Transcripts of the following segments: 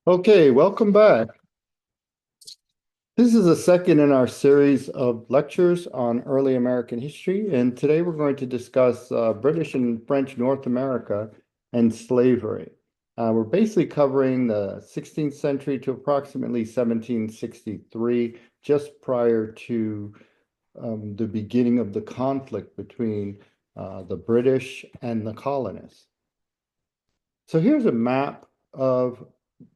Okay, welcome back. This is the second in our series of lectures on early American history, and today we're going to discuss British and French North America and slavery. We're basically covering the 16th century to approximately 1763, just prior to the beginning of the conflict between the British and the colonists. So here's a map of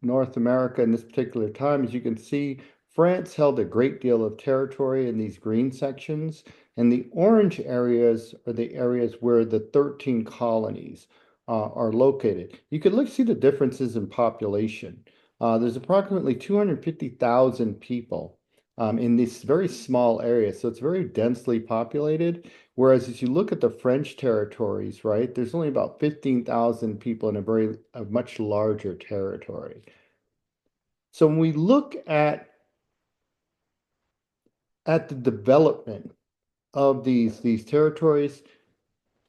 North America in this particular time. As you can see, France held a great deal of territory in these green sections, and the orange areas are the areas where the 13 colonies are located. You can see the differences in population. There's approximately 250,000 people in this very small area, so it's very densely populated. Whereas if you look at the French territories, right, there's only about 15,000 people in a much larger territory. So when we look at the development of these territories,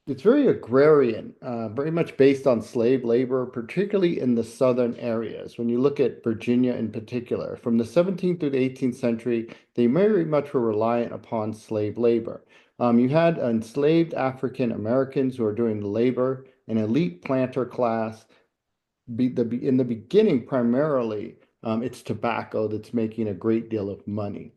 it's very agrarian, very much based on slave labor, particularly in the southern areas. When you look at Virginia in particular, from the 17th through the 18th century, they very much were reliant upon slave labor. You had enslaved African Americans who are doing the labor, an elite planter class. In the beginning, primarily, it's tobacco that's making a great deal of money.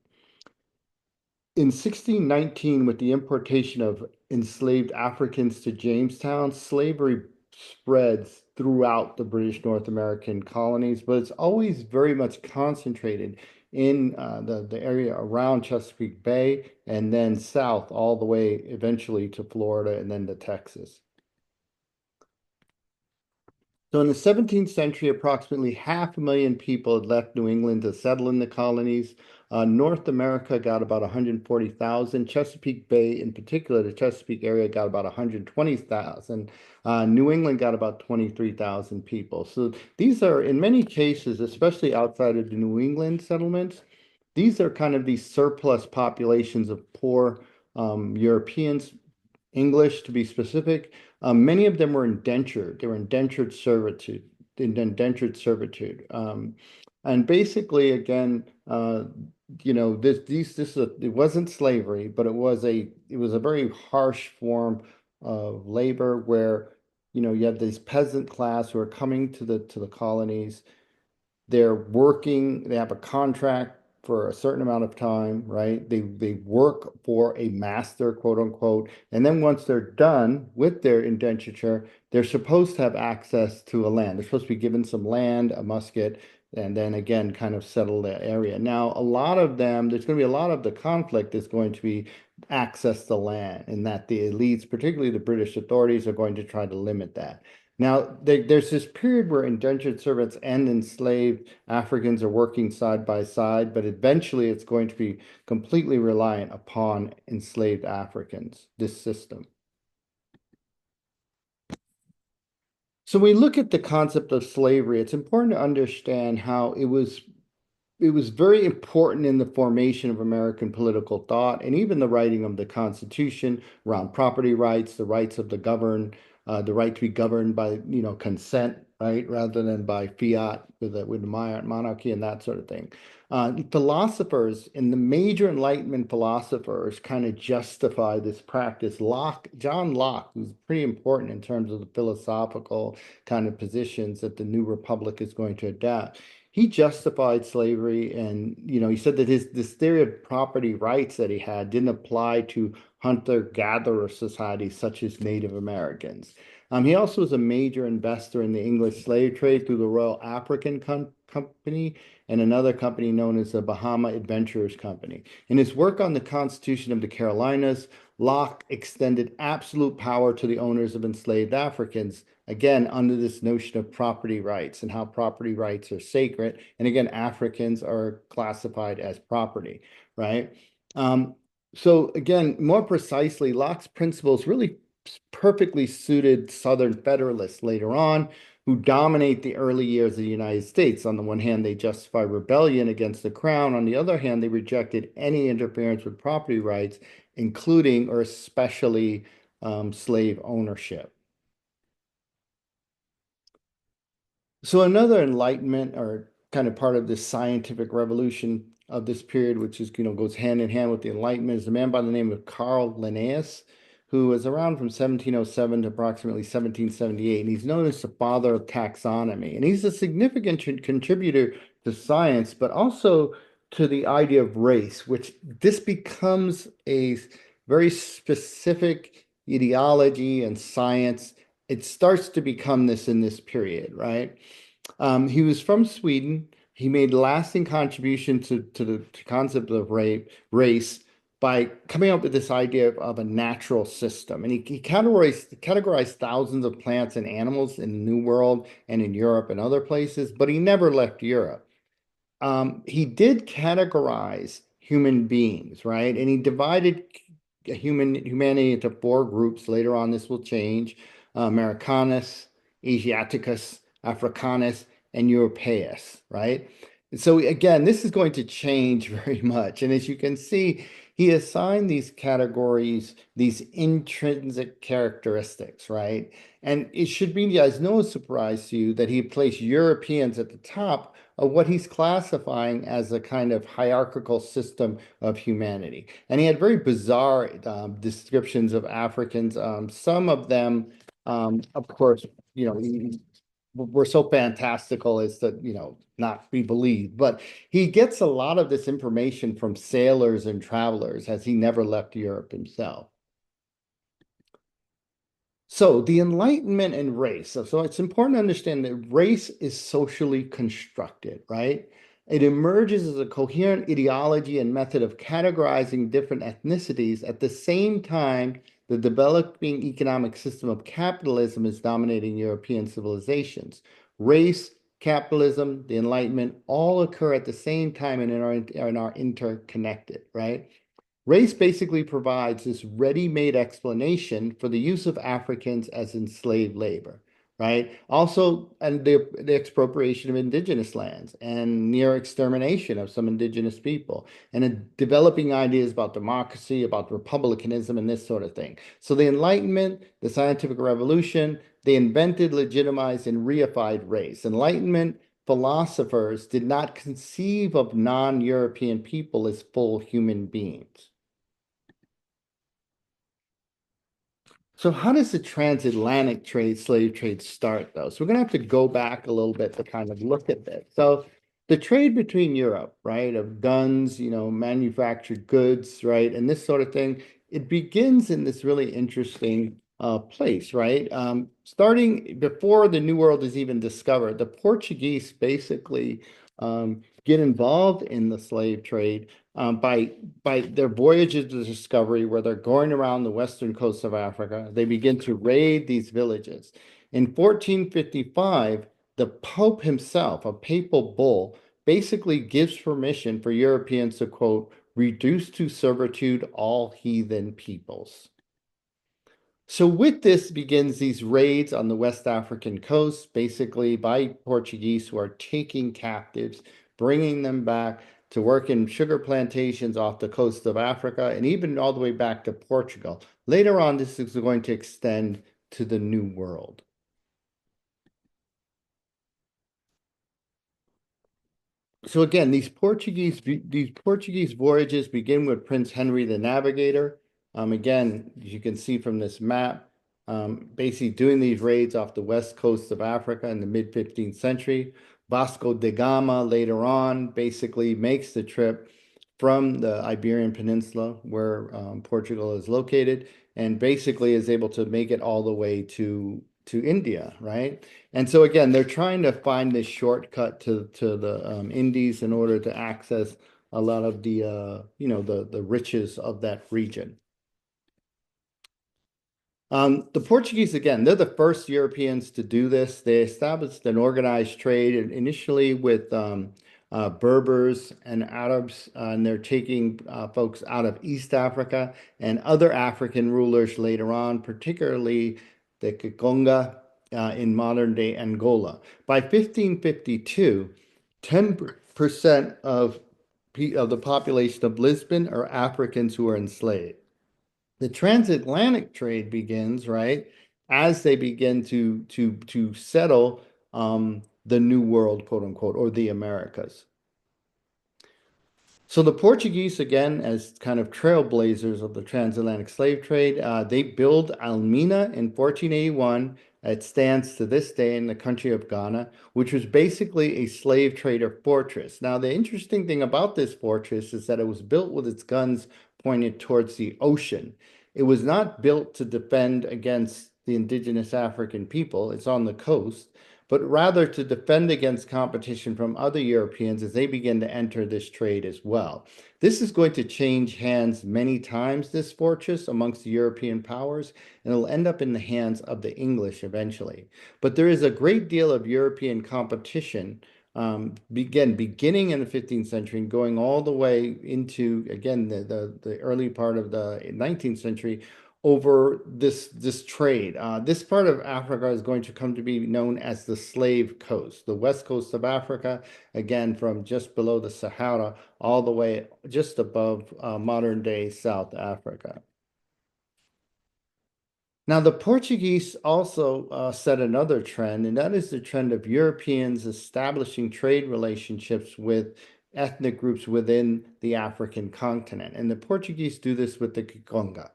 In 1619, with the importation of enslaved Africans to Jamestown, slavery spreads throughout the British North American colonies, but it's always very much concentrated in the area around Chesapeake Bay and then south all the way eventually to Florida and then to Texas. So in the 17th century, approximately 500,000 people had left New England to settle in the colonies. North America got about 140,000. Chesapeake Bay, in particular, the Chesapeake area got about 120,000. New England got about 23,000 people. So these are, in many cases, especially outside of the New England settlements, these are kind of these surplus populations of poor Europeans, English to be specific. Many of them were indentured. They were indentured servitude. And basically, again, it wasn't slavery, but it was a very harsh form of labor where, you have this peasant class who are coming to the colonies. They're working, they have a contract for a certain amount of time, right? They work for a master, quote unquote, and then once they're done with their indenture, they're supposed to have access to a land. They're supposed to be given some land, a musket, and then again kind of settle the area. Now, a lot of them, there's going to be a lot of the conflict is going to be access to land, and that the elites, particularly the British authorities, are going to try to limit that. Now, there's this period where indentured servants and enslaved Africans are working side by side, but eventually it's going to be completely reliant upon enslaved Africans, this system. So when we look at the concept of slavery, it's important to understand how it was very important in the formation of American political thought and even the writing of the Constitution around property rights, the rights of the governed, the right to be governed by, consent, right, rather than by fiat with the monarchy and that sort of thing. Philosophers and the major Enlightenment philosophers kind of justify this practice. John Locke, who's pretty important in terms of the philosophical kind of positions that the new republic is going to adapt. He justified slavery, and he said that this theory of property rights that he had didn't apply to hunter-gatherer societies such as Native Americans. He also was a major investor in the English slave trade through the Royal African Company and another company known as the Bahama Adventurers Company. In his work on the Constitution of the Carolinas, Locke extended absolute power to the owners of enslaved Africans, again, under this notion of property rights and how property rights are sacred. And again, Africans are classified as property, right? So again, more precisely, Locke's principles really perfectly suited Southern Federalists later on, who dominate the early years of the United States. On the one hand, they justify rebellion against the crown. On the other hand, they rejected any interference with property rights, including or especially slave ownership. So another Enlightenment or kind of part of this scientific revolution of this period, which is, goes hand in hand with the Enlightenment, is a man by the name of Carl Linnaeus, who was around from 1707 to approximately 1778. And he's known as the father of taxonomy. And he's a significant contributor to science, but also to the idea of race, which this becomes a very specific ideology and science. It starts to become this in this period, right? He was from Sweden. He made lasting contribution to the concept of race by coming up with this idea of a natural system. And he categorized thousands of plants and animals in the New World and in Europe and other places, but he never left Europe. He did categorize human beings, right? And he divided humanity into four groups. Later on, this will change: Americanus, Asiaticus, Africanus, and Europaeus, right? And so again, this is going to change very much. And as you can see, he assigned these categories, these intrinsic characteristics, right? And it should be, guys, no surprise to you that he placed Europeans at the top of what he's classifying as a kind of hierarchical system of humanity. And he had very bizarre descriptions of Africans. Some of them, of course, were so fantastical as to, not be believed. But he gets a lot of this information from sailors and travelers, as he never left Europe himself. So the Enlightenment and race. So it's important to understand that race is socially constructed, right? It emerges as a coherent ideology and method of categorizing different ethnicities at the same time the developing economic system of capitalism is dominating European civilizations. Race, capitalism, the Enlightenment all occur at the same time and are interconnected, right? Race basically provides this ready-made explanation for the use of Africans as enslaved labor, right? Also, and the expropriation of indigenous lands and near extermination of some indigenous people, and developing ideas about democracy, about republicanism, and this sort of thing. So the Enlightenment, the scientific revolution, they invented, legitimized, and reified race. Enlightenment philosophers did not conceive of non-European people as full human beings. So how does the transatlantic slave trade start though? So we're going to have to go back a little bit to kind of look at this. So the trade between Europe, right, of guns, manufactured goods, right, and this sort of thing, it begins in this really interesting place, right? Starting before the New World is even discovered, the Portuguese basically get involved in the slave trade by their voyages of discovery, where they're going around the western coast of Africa. They begin to raid these villages. In 1455, the Pope himself, a papal bull, basically gives permission for Europeans to, quote, reduce to servitude all heathen peoples. So with this begins these raids on the West African coast, basically by Portuguese who are taking captives, bringing them back to work in sugar plantations off the coast of Africa and even all the way back to Portugal. Later on, this is going to extend to the New World. So again, these Portuguese voyages begin with Prince Henry the Navigator. Again, as you can see from this map, basically doing these raids off the west coast of Africa in the mid 15th century. Vasco da Gama later on basically makes the trip from the Iberian Peninsula, where Portugal is located, and basically is able to make it all the way to India, right? And so again, they're trying to find this shortcut to the Indies in order to access a lot of the the riches of that region. The Portuguese, again, they're the first Europeans to do this. They established an organized trade initially with Berbers and Arabs, and they're taking folks out of East Africa and other African rulers later on, particularly the Kikonga in modern-day Angola. By 1552, 10% of the population of Lisbon are Africans who are enslaved. The transatlantic trade begins, right, as they begin to settle the New World, quote unquote, or the Americas. So the Portuguese, again, as kind of trailblazers of the transatlantic slave trade, they build Almina in 1481. It stands to this day in the country of Ghana, which was basically a slave trader fortress. Now, the interesting thing about this fortress is that it was built with its guns pointed towards the ocean. It was not built to defend against the indigenous African people. It's on the coast, but rather to defend against competition from other Europeans as they begin to enter this trade as well. This is going to change hands many times, this fortress, amongst the European powers, and it'll end up in the hands of the English eventually. But there is a great deal of European competition, beginning in the 15th century and going all the way into, again, the early part of the 19th century over this trade. This part of Africa is going to come to be known as the Slave Coast, the west coast of Africa, again from just below the Sahara all the way just above modern day South Africa. Now, the Portuguese also set another trend, and that is the trend of Europeans establishing trade relationships with ethnic groups within the African continent. And the Portuguese do this with the Kikonga.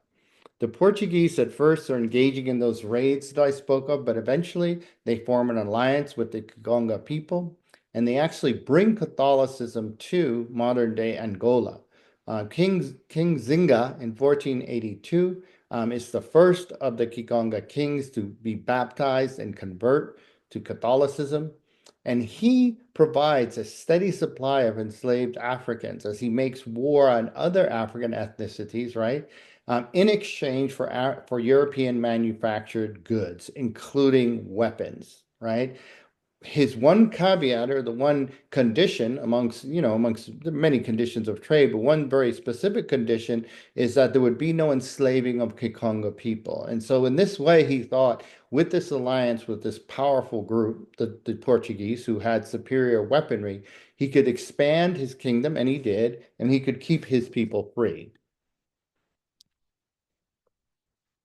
The Portuguese at first are engaging in those raids that I spoke of, but eventually they form an alliance with the Kigonga people, and they actually bring Catholicism to modern day Angola. King Zinga in 1482 is the first of the Kigonga kings to be baptized and convert to Catholicism. And he provides a steady supply of enslaved Africans as he makes war on other African ethnicities, right? In exchange for European manufactured goods, including weapons, right? His one caveat or the one condition amongst the many conditions of trade, but one very specific condition is that there would be no enslaving of Kikonga people. And so in this way, he thought with this alliance with this powerful group, the Portuguese, who had superior weaponry, he could expand his kingdom, and he did, and he could keep his people free.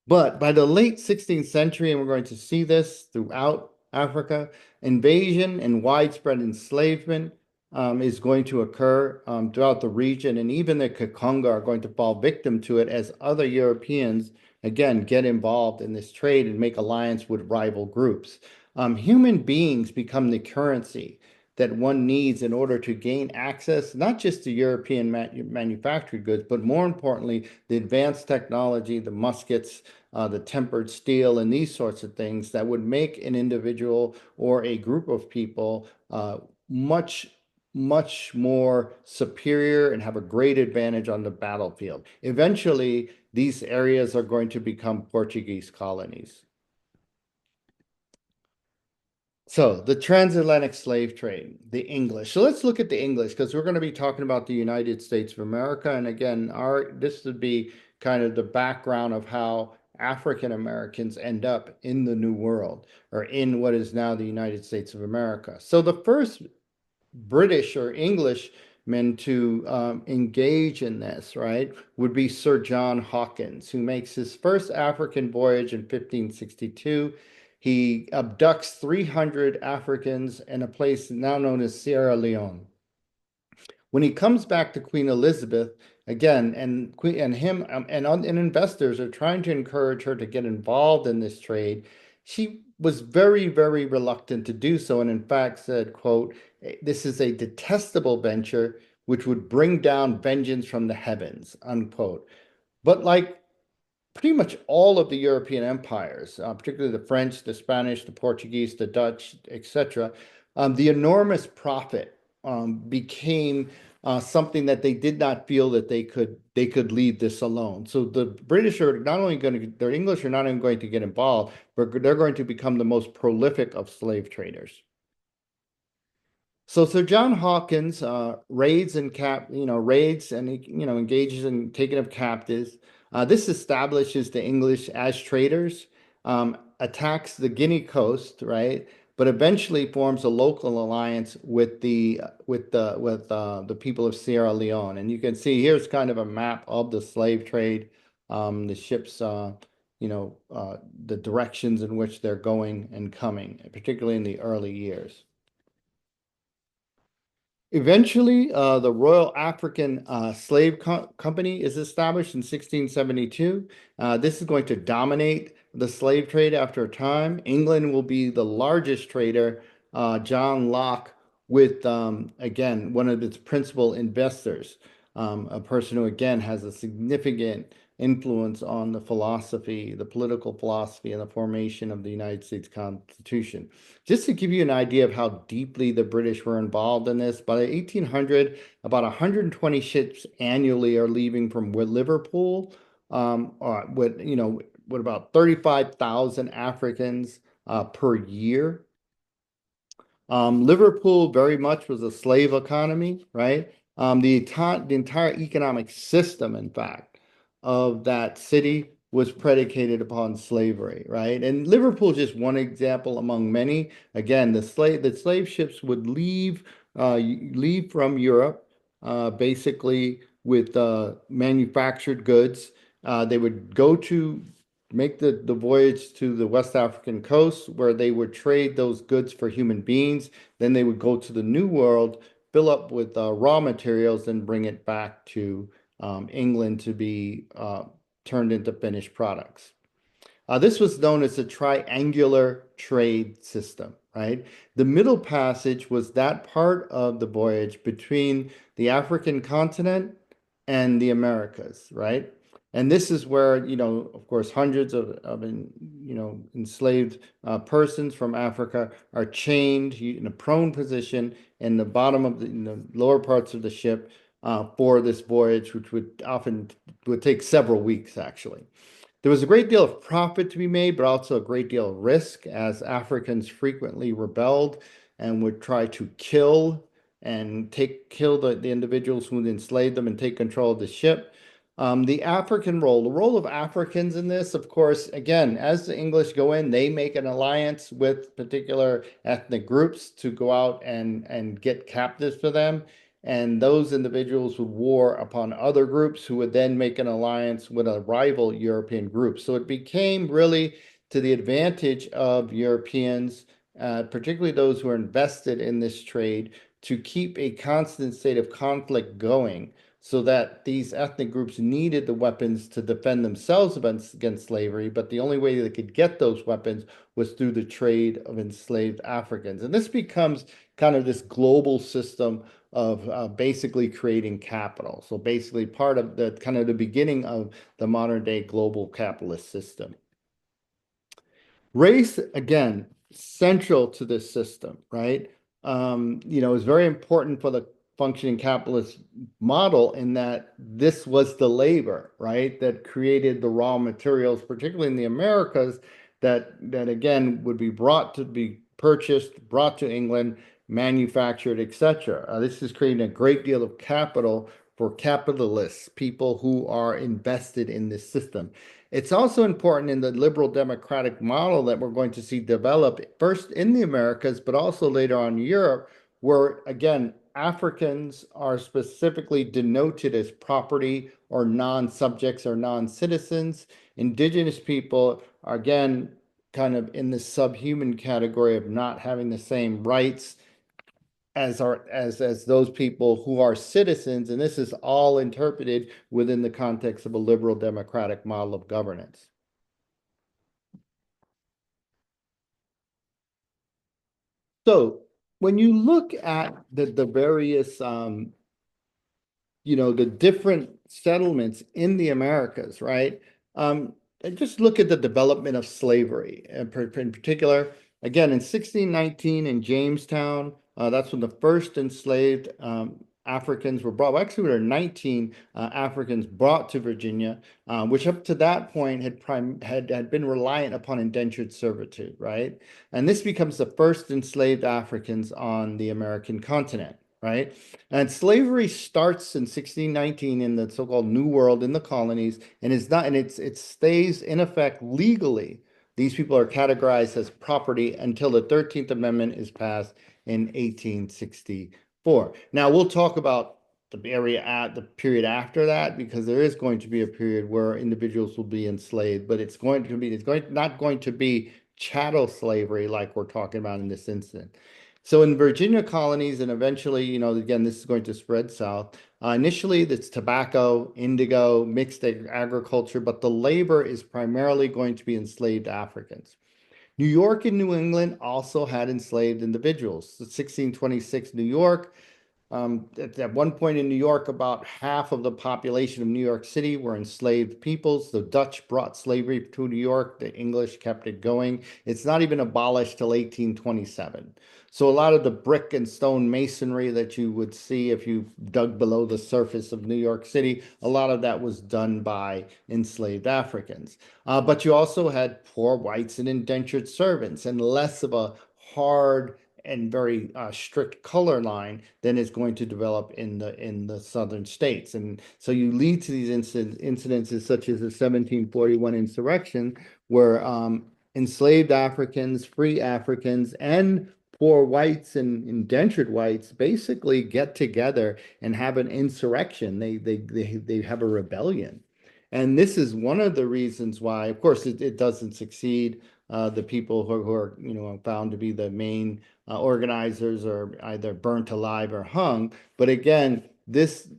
But by the late 16th century, and we're going to see this throughout Africa, invasion and widespread enslavement is going to occur throughout the region, and even the Kakonga are going to fall victim to it as other Europeans, again, get involved in this trade and make alliance with rival groups. Human beings become the currency that one needs in order to gain access, not just to European manufactured goods, but more importantly, the advanced technology, the muskets, the tempered steel, and these sorts of things that would make an individual or a group of people much, much more superior and have a great advantage on the battlefield. Eventually, these areas are going to become Portuguese colonies. So the transatlantic slave trade, the English. So let's look at the English because we're going to be talking about the United States of America. And again, this would be kind of the background of how African Americans end up in the New World or in what is now the United States of America. So the first British or Englishmen to engage in this, right, would be Sir John Hawkins, who makes his first African voyage in 1562. He abducts 300 Africans in a place now known as Sierra Leone. When he comes back to Queen Elizabeth again, and Queen and him and investors are trying to encourage her to get involved in this trade, she was very, very reluctant to do so, and in fact said, "quote This is a detestable venture which would bring down vengeance from the heavens," unquote. But like pretty much all of the European empires, particularly the French, the Spanish, the Portuguese, the Dutch, etc., the enormous profit became something that they did not feel that they could leave this alone. So the British are not only going to, the English are not even going to get involved, but they're going to become the most prolific of slave traders. So Sir John Hawkins raids and engages in taking of captives. This establishes the English as traders, attacks the Guinea coast, right? But eventually forms a local alliance with the people of Sierra Leone. And you can see here's kind of a map of the slave trade, the ships, the directions in which they're going and coming, particularly in the early years. Eventually, the Royal African Slave Company is established in 1672. This is going to dominate the slave trade after a time. England will be the largest trader, John Locke, with, again, one of its principal investors, a person who, again, has a significant influence on the philosophy, the political philosophy, and the formation of the United States Constitution. Just to give you an idea of how deeply the British were involved in this, by the 1800, about 120 ships annually are leaving from Liverpool, with about 35,000 Africans per year. Liverpool very much was a slave economy, right? The entire economic system, in fact, of that city was predicated upon slavery, right? And Liverpool is just one example among many. Again, the slave ships would leave from Europe, basically with manufactured goods. They would go to make the voyage to the West African coast where they would trade those goods for human beings. Then they would go to the New World, fill up with raw materials, and bring it back to England to be turned into finished products. This was known as the triangular trade system, right? The Middle Passage was that part of the voyage between the African continent and the Americas, right? And this is where, of course, hundreds of enslaved persons from Africa are chained in a prone position in the bottom of in the lower parts of the ship for this voyage, which would take several weeks, actually. There was a great deal of profit to be made, but also a great deal of risk as Africans frequently rebelled and would try to kill the individuals who enslaved them and take control of the ship. The role of Africans in this, of course, again, as the English go in, they make an alliance with particular ethnic groups to go out and get captives for them. And those individuals would war upon other groups who would then make an alliance with a rival European group. So it became really to the advantage of Europeans, particularly those who are invested in this trade, to keep a constant state of conflict going so that these ethnic groups needed the weapons to defend themselves against slavery, but the only way they could get those weapons was through the trade of enslaved Africans. And this becomes kind of this global system of basically creating capital. So basically part of the kind of the beginning of the modern day global capitalist system. Race, again, central to this system, right? Is very important for the functioning capitalist model in that this was the labor, right, that created the raw materials, particularly in the Americas, that again would be brought to be purchased, brought to England, manufactured, etc. This is creating a great deal of capital for capitalists, people who are invested in this system. It's also important in the liberal democratic model that we're going to see develop first in the Americas, but also later on in Europe, where again, Africans are specifically denoted as property or non-subjects or non-citizens. Indigenous people are again kind of in the subhuman category of not having the same rights as those people who are citizens, and this is all interpreted within the context of a liberal democratic model of governance. So when you look at the various the different settlements in the Americas, right? And just look at the development of slavery in particular. Again, in 1619 in Jamestown, that's when the first enslaved Africans were brought. Well, actually, there were 19 Africans brought to Virginia, which up to that point had been reliant upon indentured servitude, right? And this becomes the first enslaved Africans on the American continent, right? And slavery starts in 1619 in the so-called New World in the colonies, and it stays in effect legally. These people are categorized as property until the 13th Amendment is passed in 1864. Now we'll talk about the period after that because there is going to be a period where individuals will be enslaved, but not going to be chattel slavery like we're talking about in this instance. So in Virginia colonies, and eventually, again, this is going to spread south. Initially, it's tobacco, indigo, mixed agriculture, but the labor is primarily going to be enslaved Africans. New York and New England also had enslaved individuals. The 1626 New York, at one point in New York, about half of the population of New York City were enslaved peoples. The Dutch brought slavery to New York. The English kept it going. It's not even abolished till 1827. So a lot of the brick and stone masonry that you would see if you dug below the surface of New York City, a lot of that was done by enslaved Africans. But you also had poor whites and indentured servants, and less of a hard and very strict color line than is going to develop in the southern states. And so you lead to these incidences such as the 1741 insurrection, where enslaved Africans, free Africans, and poor whites and indentured whites basically get together and have an insurrection. They have a rebellion. And this is one of the reasons why, of course, it doesn't succeed. The people who are, found to be the main organizers are either burnt alive or hung. But again, this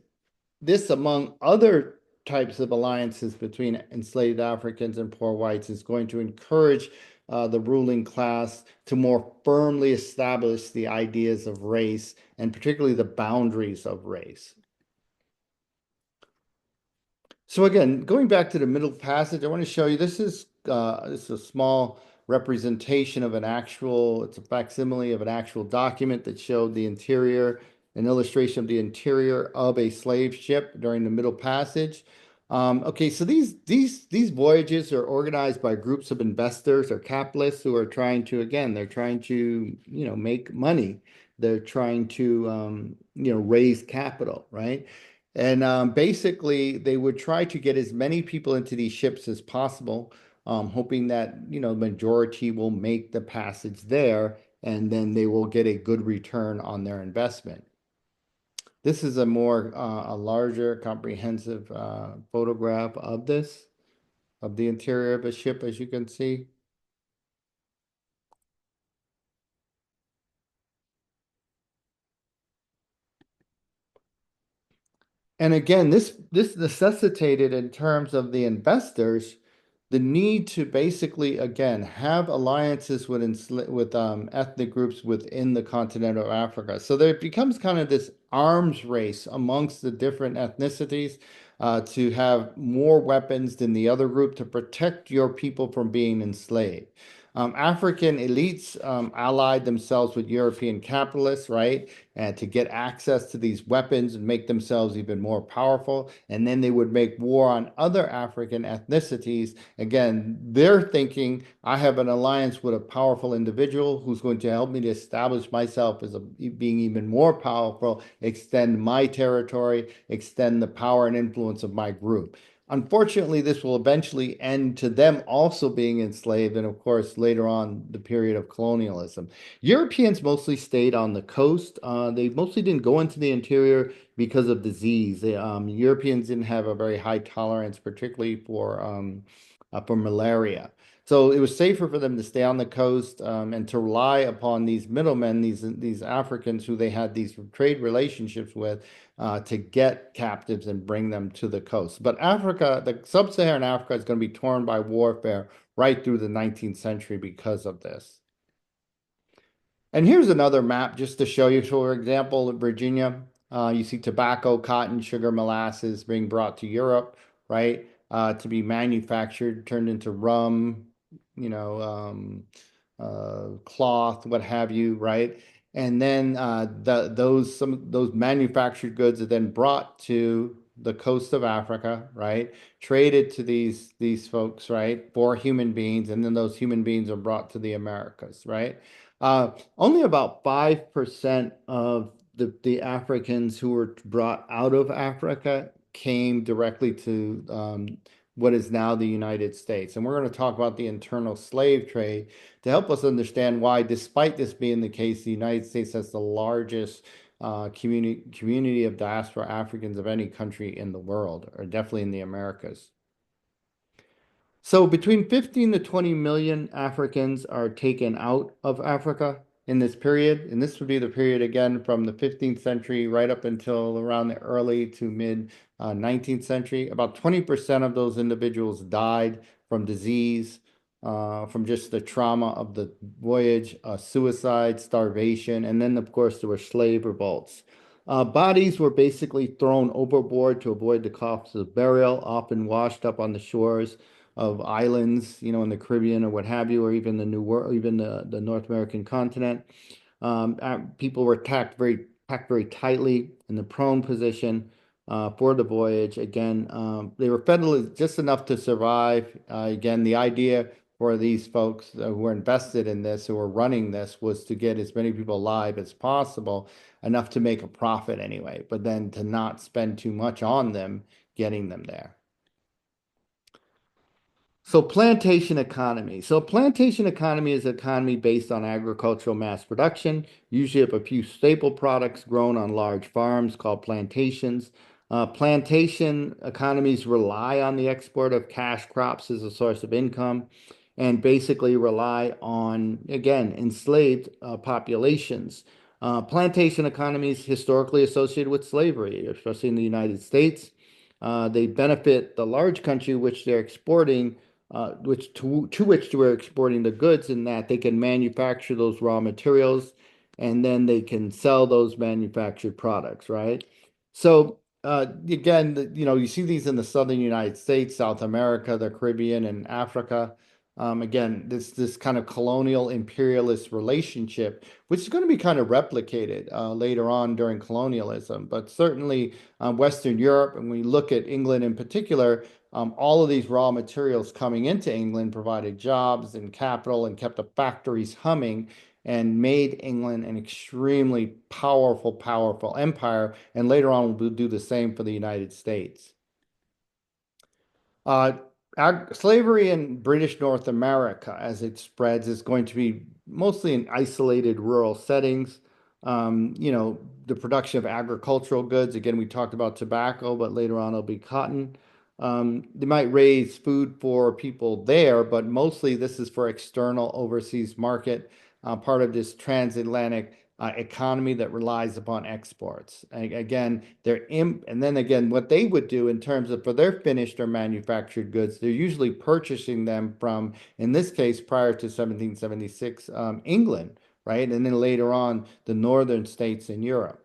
among other types of alliances between enslaved Africans and poor whites is going to encourage the ruling class to more firmly establish the ideas of race and particularly the boundaries of race. So again, going back to the middle passage, I want to show you this is a small representation of it's a facsimile of an actual document that showed the interior, an illustration of the interior of a slave ship during the middle passage. Okay, so these voyages are organized by groups of investors or capitalists who are trying to, again, they're trying to, make money. They're trying to, raise capital, right? And basically, they would try to get as many people into these ships as possible, hoping that, the majority will make the passage there, and then they will get a good return on their investment. This is a larger, comprehensive photograph of of the interior of a ship, as you can see. And again, this necessitated in terms of the investors the need to basically again have alliances with ethnic groups within the continent of Africa. So there becomes kind of this arms race amongst the different ethnicities to have more weapons than the other group to protect your people from being enslaved. African elites allied themselves with European capitalists, right? And to get access to these weapons and make themselves even more powerful. And then they would make war on other African ethnicities. Again, they're thinking, I have an alliance with a powerful individual who's going to help me to establish myself as being even more powerful, extend my territory, extend the power and influence of my group. Unfortunately, this will eventually end to them also being enslaved, and of course, later on, the period of colonialism. Europeans mostly stayed on the coast. They mostly didn't go into the interior because of disease. Europeans didn't have a very high tolerance, particularly for malaria. So it was safer for them to stay on the coast and to rely upon these middlemen, these Africans who they had these trade relationships with, to get captives and bring them to the coast. But Africa, the sub-Saharan Africa, is going to be torn by warfare right through the 19th century because of this. And here's another map just to show you. For example, in Virginia, you see tobacco, cotton, sugar, molasses being brought to Europe, right? To be manufactured, turned into rum, you know, cloth, what have you, right? And then some of those manufactured goods are then brought to the coast of Africa, right? Traded to these folks, right? For human beings, and then those human beings are brought to the Americas, right? Only about 5% of the Africans who were brought out of Africa came directly to what is now the United States. And we're going to talk about the internal slave trade to help us understand why, despite this being the case, the United States has the largest community of diaspora Africans of any country in the world, or definitely in the Americas. So between 15 to 20 million Africans are taken out of Africa. in this period, and this would be the period again from the 15th century right up until around the early to mid 19th century. About 20% of those individuals died from disease, from just the trauma of the voyage, suicide, starvation, and then, of course, there were slave revolts. Bodies were basically thrown overboard to avoid the costs of burial, often washed up on the shores of islands, in the Caribbean or what have you, or even the New World, even the North American continent. People were packed very tightly in the prone position for the voyage. Again, they were fed just enough to survive. Again, the idea for these folks who were invested in this, who were running this, was to get as many people alive as possible, enough to make a profit anyway, but then to not spend too much on them getting them there. So plantation economy. So plantation economy is an economy based on agricultural mass production, usually of a few staple products grown on large farms called plantations. Plantation economies rely on the export of cash crops as a source of income and basically rely on, again, enslaved populations. Plantation economies historically associated with slavery, especially in the United States. They benefit the large country which they're exporting, to which we're exporting the goods, in that they can manufacture those raw materials and then they can sell those manufactured products, right? So again, you see these in the southern United States, South America, the Caribbean, and Africa. Again, this kind of colonial imperialist relationship, which is going to be kind of replicated later on during colonialism, but certainly Western Europe, and we look at England in particular, all of these raw materials coming into England provided jobs and capital and kept the factories humming and made England an extremely powerful empire. And later on, we'll do the same for the United States. Uh, Slavery in British North America, as it spreads, is going to be mostly in isolated rural settings. The production of agricultural goods. Again, we talked about tobacco, but later on it'll be cotton. They might raise food for people there, but mostly this is for external overseas market, part of this transatlantic economy that relies upon exports. Again, and then again, what they would do in terms of for their finished or manufactured goods, they're usually purchasing them from, in this case, prior to 1776, England, right? And then later on, the northern states in Europe.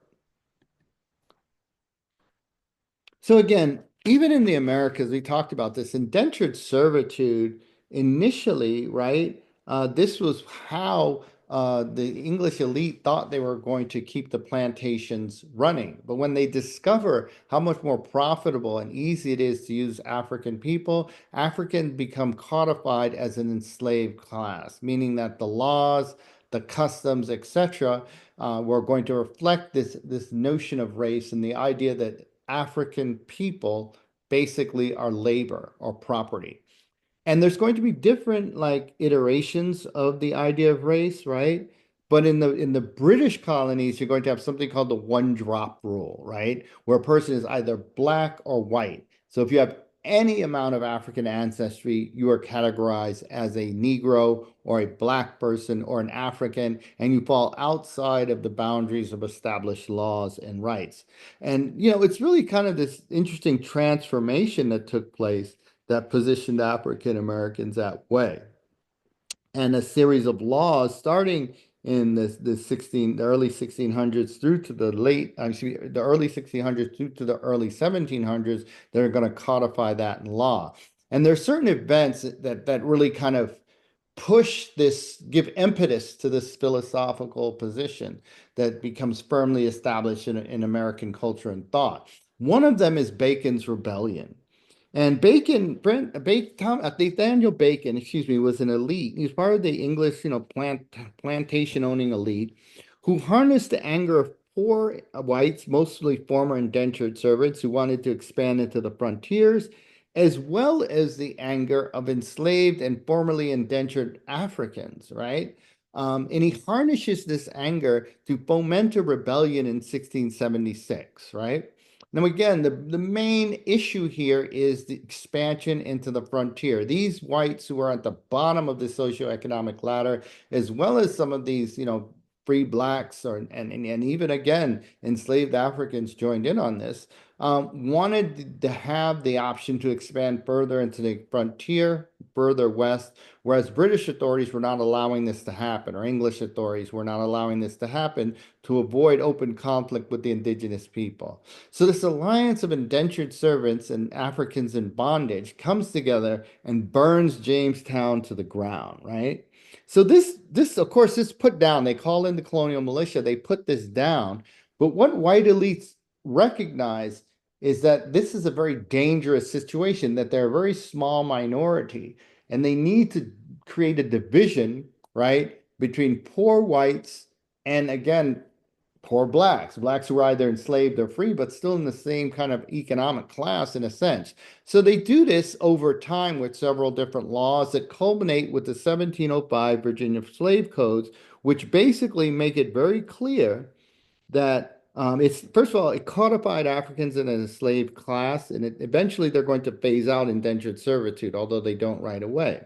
So again, even in the Americas, we talked about this indentured servitude initially, right? This was how the English elite thought they were going to keep the plantations running. But when they discover how much more profitable and easy it is to use African people, Africans become codified as an enslaved class, meaning that the laws, the customs, etc., were going to reflect this notion of race and the idea that African people basically are labor or property. And there's going to be different like iterations of the idea of race, right? But in the British colonies, you're going to have something called the one drop rule, right? Where a person is either black or white. So if you have any amount of African ancestry, you are categorized as a Negro or a black person or an African, and you fall outside of the boundaries of established laws and rights. And it's really kind of this interesting transformation that took place that positioned African Americans that way. And a series of laws starting in the early 1600s through to the early 1600s through to the early 1700s that are going to codify that in law. And there's certain events that really kind of give impetus to this philosophical position that becomes firmly established in American culture and thought. One of them is Bacon's Rebellion. And Nathaniel Bacon, excuse me, was an elite. He was part of the English, plantation owning elite who harnessed the anger of poor whites, mostly former indentured servants who wanted to expand into the frontiers, as well as the anger of enslaved and formerly indentured Africans, right? And he harnesses this anger to foment a rebellion in 1676, right? Now, again, the main issue here is the expansion into the frontier. These whites who are at the bottom of the socioeconomic ladder, as well as some of these, free blacks and even again enslaved Africans joined in on this, wanted to have the option to expand further into the frontier, further west, whereas British authorities were not allowing this to happen, or English authorities were not allowing this to happen to avoid open conflict with the indigenous people. So this alliance of indentured servants and Africans in bondage comes together and burns Jamestown to the ground, right? So this of course is put down. They call in the colonial militia. They put this down. But what white elites recognize is that this is a very dangerous situation, that they're a very small minority, and they need to create a division, right, between poor whites and again poor blacks who are either enslaved or free, but still in the same kind of economic class in a sense. So they do this over time with several different laws that culminate with the 1705 Virginia Slave Codes, which basically make it very clear that it's first of all, it codified Africans in an enslaved class, and eventually they're going to phase out indentured servitude, although they don't right away.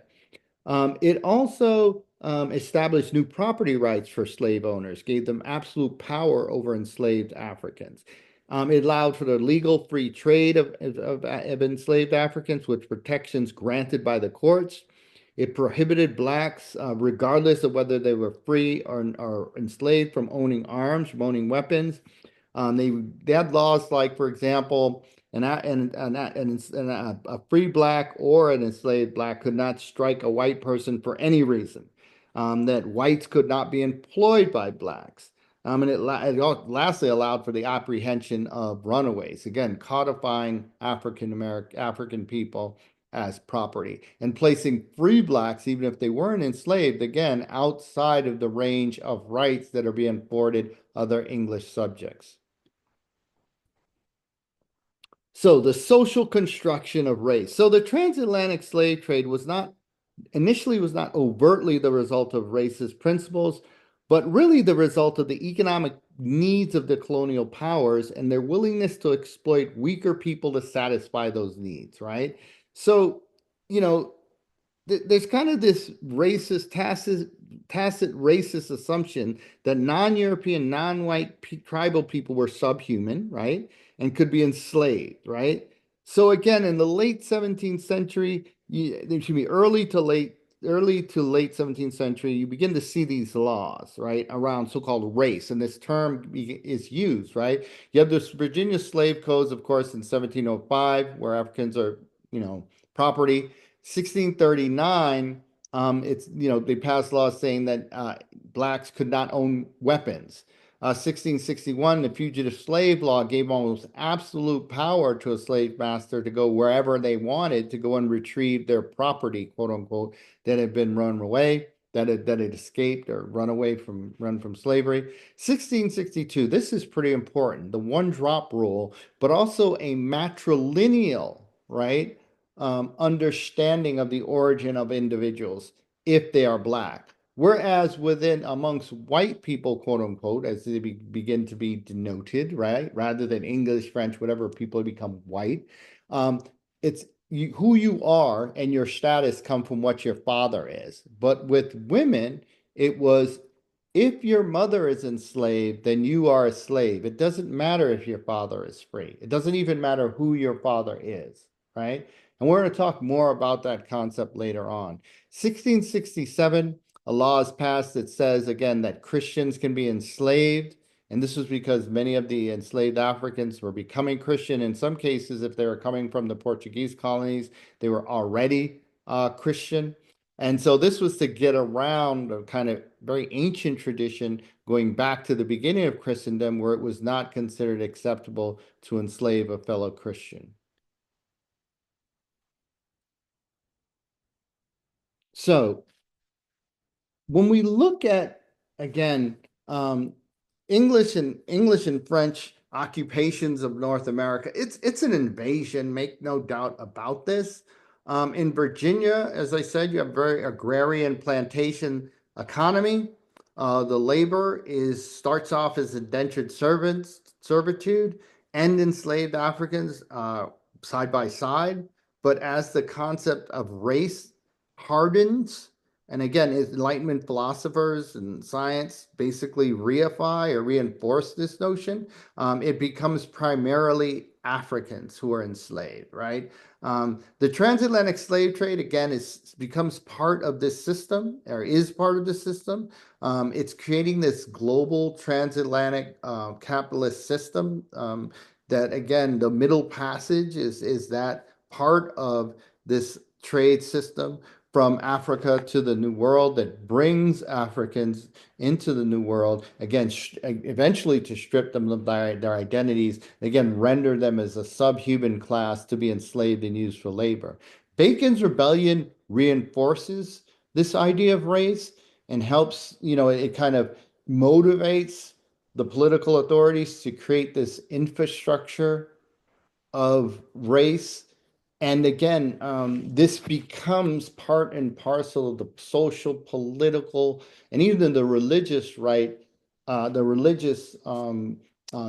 It also established new property rights for slave owners, gave them absolute power over enslaved Africans. It allowed for the legal free trade of enslaved Africans with protections granted by the courts. It prohibited blacks, regardless of whether they were free or enslaved, from owning arms, from owning weapons. They had laws like, for example, a free black or an enslaved black could not strike a white person for any reason. That whites could not be employed by blacks. And lastly allowed for the apprehension of runaways, again, codifying African people as property and placing free blacks, even if they weren't enslaved, again, outside of the range of rights that are being afforded other English subjects. So the social construction of race. So the transatlantic slave trade was not overtly the result of racist principles, but really the result of the economic needs of the colonial powers and their willingness to exploit weaker people to satisfy those needs, right? So, you know, there's kind of this tacit racist assumption that non-European, non-white tribal people were subhuman, right? And could be enslaved, right? So again, in the late 17th century, excuse me, early to late 17th century, you begin to see these laws, right, around so-called race, and this term is used, right? You have this Virginia slave codes, of course, in 1705, where Africans are, property. 1639, they passed laws saying that blacks could not own weapons. 1661, the fugitive slave law gave almost absolute power to a slave master to go wherever they wanted to go and retrieve their property, quote unquote, that had been run away, that had escaped or run from slavery. 1662, this is pretty important, the one drop rule, but also a matrilineal, right? Understanding of the origin of individuals if they are black. Whereas within amongst white people, quote unquote, as they begin to be denoted, right, rather than English, French, whatever, people become white, it's who you are and your status come from what your father is. But with women, it was if your mother is enslaved, then you are a slave. It doesn't matter if your father is free. It doesn't even matter who your father is, right? And we're going to talk more about that concept later on. 1667, a law is passed that says, again, that Christians can be enslaved. And this was because many of the enslaved Africans were becoming Christian. In some cases, if they were coming from the Portuguese colonies, they were already Christian. And so this was to get around a kind of very ancient tradition going back to the beginning of Christendom, where it was not considered acceptable to enslave a fellow Christian. So when we look at again English and French occupations of North America, it's an invasion, make no doubt about this. In Virginia, as I said, you have very agrarian plantation economy. The labor starts off as indentured servitude and enslaved Africans side by side. But as the concept of race hardens, And again, Enlightenment philosophers and science basically reify or reinforce this notion. It becomes primarily Africans who are enslaved, right? The transatlantic slave trade, again, becomes part of this system or is part of the system. It's creating this global transatlantic capitalist system that, again, the Middle Passage is that part of this trade system from Africa to the New World that brings Africans into the New World, again, eventually to strip them of their identities, again, render them as a subhuman class to be enslaved and used for labor. Bacon's rebellion reinforces this idea of race and helps, it kind of motivates the political authorities to create this infrastructure of race. And again, this becomes part and parcel of the social, political, and even the religious the religious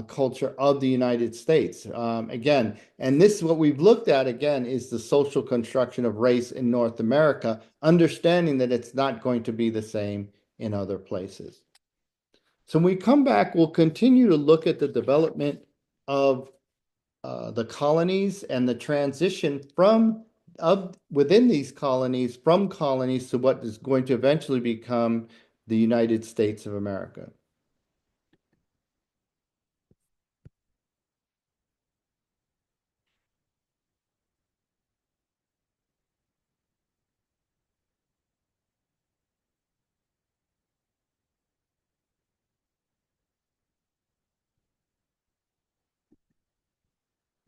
culture of the United States. Again, and this, what we've looked at again, is the social construction of race in North America, understanding that it's not going to be the same in other places. So when we come back, we'll continue to look at the development of the colonies and the transition from within these colonies from colonies to what is going to eventually become the United States of America.